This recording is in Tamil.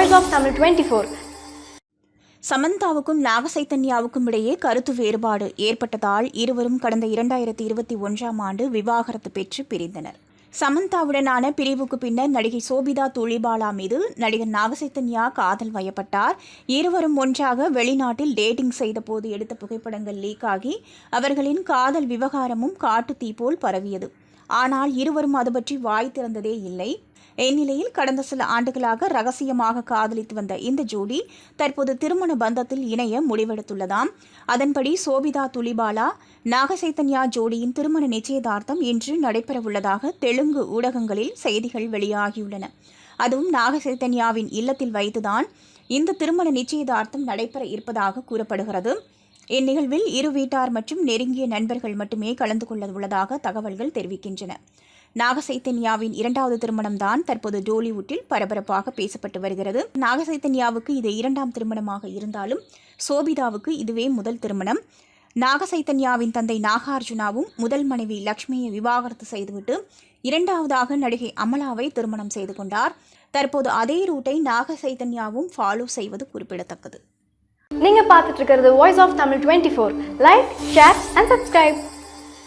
Voice of Tamil 24. சமந்தாவுக்கும் நாகசைத்தன்யாவுக்கும் இடையே கருத்து வேறுபாடு ஏற்பட்டதால் இருவரும் கடந்த 2021ஆம் ஆண்டு விவாகரத்து பெற்று பிரிந்தனர். சமந்தாவுடனான பிரிவுக்கு பின்னர் நடிகை சோபிதா துளிபாலா மீது நடிகர் நாகசைத்தன்யா காதல் வயப்பட்டார். இருவரும் ஒன்றாக வெளிநாட்டில் டேட்டிங் செய்தபோது எடுத்த புகைப்படங்கள் லீக் ஆகி அவர்களின் காதல் விவகாரமும் காட்டு தீ போல் பரவியது. ஆனால் இருவரும் அது பற்றி வாய் திறந்ததே இல்லை. இந்நிலையில் கடந்த சில ஆண்டுகளாக ரகசியமாக காதலித்து வந்த இந்த ஜோடி தற்போது திருமண பந்தத்தில் இணைய முடிவெடுத்துள்ளதாம். அதன்படி சோபிதா துளிபாலா நாகசைத்தன்யா ஜோடியின் திருமண நிச்சயதார்த்தம் இன்று நடைபெறவுள்ளதாக தெலுங்கு ஊடகங்களில் செய்திகள் வெளியாகியுள்ளன. அதுவும் நாகசைத்தன்யாவின் இல்லத்தில் வைத்துதான் இந்த திருமண நிச்சயதார்த்தம் நடைபெற இருப்பதாக கூறப்படுகிறது. இந்நிகழ்வில் இரு வீட்டார் மற்றும் நெருங்கிய நண்பர்கள் மட்டுமே கலந்து கொள்ள உள்ளதாக தகவல்கள் தெரிவிக்கின்றன. நாகசைத்தன்யாவின் இரண்டாவது திருமணம்தான் தற்போது டோலிவுட்டில் பரபரப்பாக பேசப்பட்டு வருகிறது. நாகசைத்தன்யாவுக்கு இது இரண்டாம் திருமணமாக இருந்தாலும் சோபிதாவுக்கு இதுவே முதல் திருமணம். நாகசைத்தன்யாவின் தந்தை நாகார்ஜுனாவும் முதல் மனைவி லக்ஷ்மியை விவாகரத்து செய்துவிட்டு இரண்டாவதாக நடிகை அமலாவை திருமணம் செய்து கொண்டார். தற்போது அதே ரூட்டை நாகசைத்தன்யாவும் ஃபாலோ செய்வது குறிப்பிடத்தக்கது. நீங்க பார்த்துட்டு இருக்கிறது Voice of Tamil 24. Like, share and subscribe.